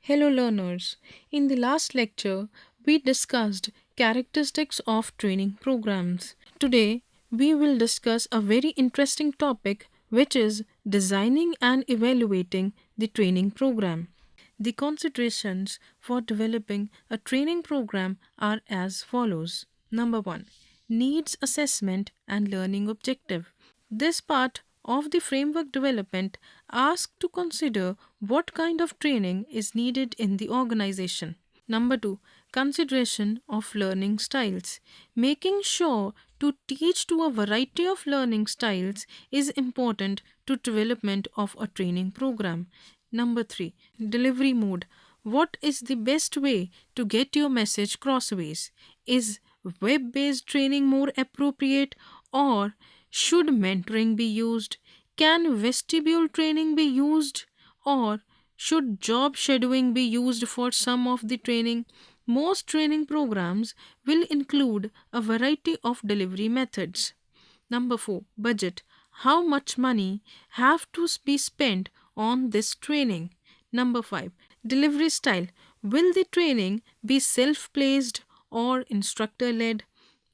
Hello, learners. In the last lecture, we discussed characteristics of training programs. Today, we will discuss a very interesting topic, which is designing and evaluating the training program. The considerations for developing a training program are as follows. Number one, needs assessment and learning objective. This part of the framework development asks to consider what kind of training is needed in the organization. Number two, consideration of learning styles. Making sure to teach to a variety of learning styles is important to development of a training program. Number three, delivery mode. What is the best way to get your message crossways? Is web based training more appropriate, or should mentoring be used? Can vestibule training be used, or should job shadowing be used for some of the training? Most training programs will include a variety of delivery methods. Number 4, budget. How much money have to be spent on this training? Number 5, delivery style. Will the training be self-paced or instructor led?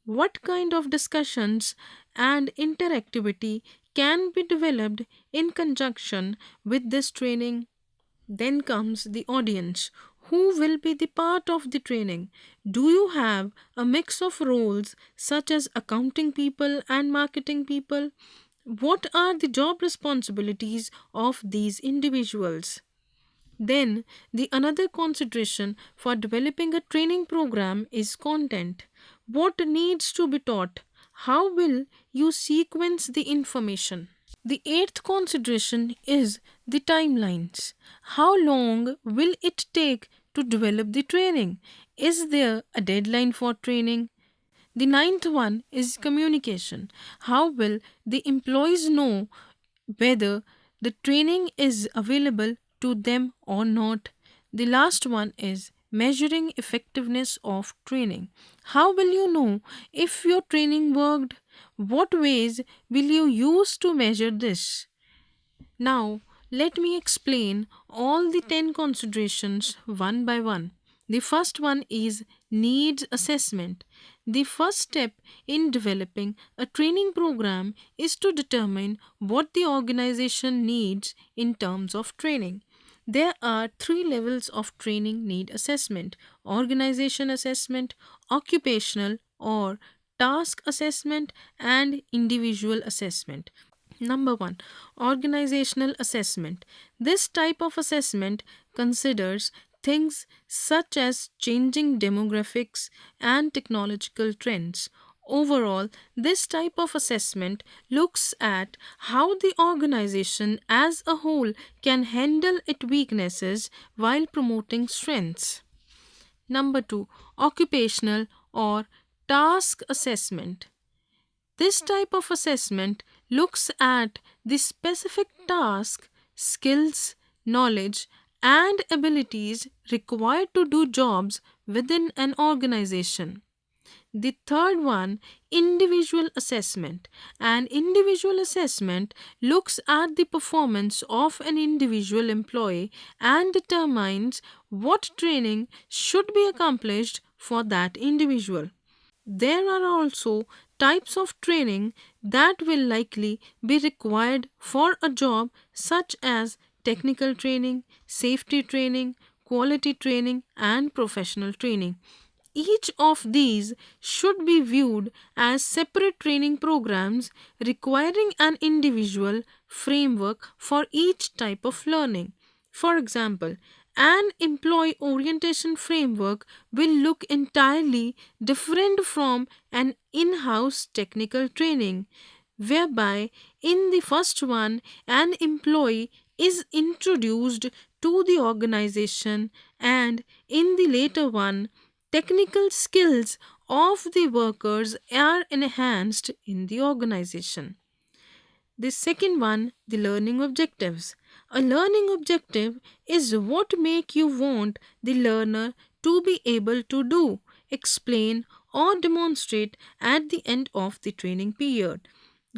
What kind of discussions and interactivity can be developed in conjunction with this training? Then comes the audience. Who will be the part of the training? Do you have a mix of roles such as accounting people and marketing people? What are the job responsibilities of these individuals? Then, the another consideration for developing a training program is content. What needs to be taught? How will you sequence the information? The eighth consideration is the timelines. How long will it take to develop the training? Is there a deadline for training? The ninth one is communication. How will the employees know whether the training is available to them or not? The last one is measuring effectiveness of training. How will you know if your training worked? What ways will you use to measure this? Now, let me explain all the 10 considerations one by one. The first one is needs assessment. The first step in developing a training program is to determine what the organization needs in terms of training. There are three levels of training need assessment: organization assessment, occupational or task assessment, and individual assessment. Number one, organizational assessment. This type of assessment considers things such as changing demographics and technological trends. Overall, this type of assessment looks at how the organization as a whole can handle its weaknesses while promoting strengths. Number two, occupational or task assessment. This type of assessment looks at the specific task, skills, knowledge, and abilities required to do jobs within an organization. The third one, individual assessment. An individual assessment looks at the performance of an individual employee and determines what training should be accomplished for that individual. There are also types of training that will likely be required for a job, such as technical training, safety training, quality training, and professional training. Each of these should be viewed as separate training programs requiring an individual framework for each type of learning. For example, an employee orientation framework will look entirely different from an in house technical training, whereby in the first one, an employee is introduced to the organization, and in the later one, technical skills of the workers are enhanced in the organization. The second one, the learning objectives. A learning objective is what make you want the learner to be able to do, explain or demonstrate at the end of the training period.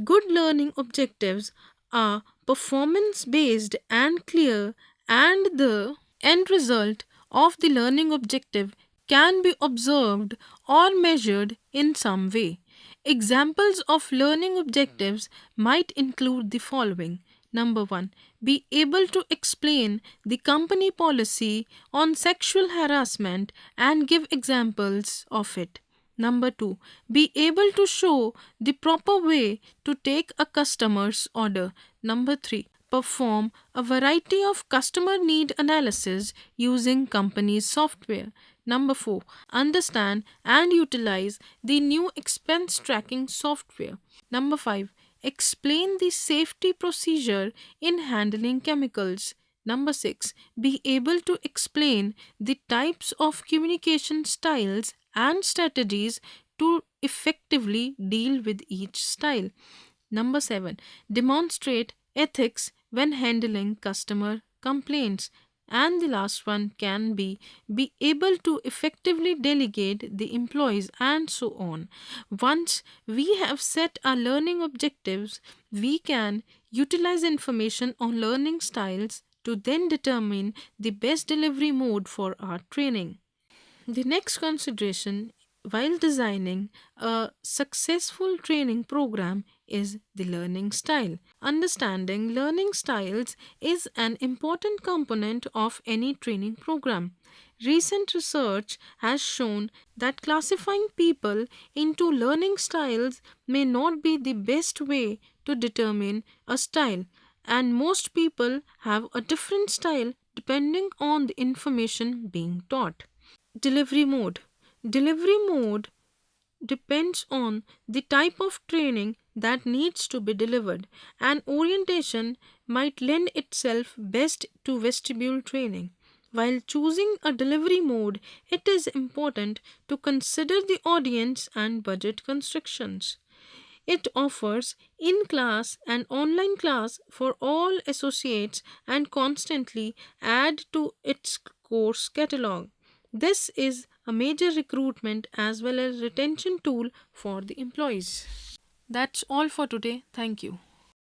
Good learning objectives are performance based and clear, and the end result of the learning objective can be observed or measured in some way. Examples of learning objectives might include the following. Number one, be able to explain the company policy on sexual harassment and give examples of it. Number two, be able to show the proper way to take a customer's order. Number three, perform a variety of customer need analysis using company's software. Number four, understand and utilize the new expense tracking software. Number five, explain the safety procedure in handling chemicals. Number six, be able to explain the types of communication styles and strategies to effectively deal with each style. Number seven, demonstrate ethics when handling customer complaints. And the last one can be able to effectively delegate the employees and so on. Once we have set our learning objectives, we can utilize information on learning styles to then determine the best delivery mode for our training. The next consideration while designing a successful training program is the learning style. Understanding learning styles is an important component of any training program. Recent research has shown that classifying people into learning styles may not be the best way to determine a style, and most people have a different style depending on the information being taught. Delivery mode. Delivery mode depends on the type of training that needs to be delivered, and orientation might lend itself best to vestibule training. While choosing a delivery mode, it is important to consider the audience and budget constrictions. It offers in class and online class for all associates and constantly add to its course catalog. This is a major recruitment as well as retention tool for the employees. That's all for today. Thank you.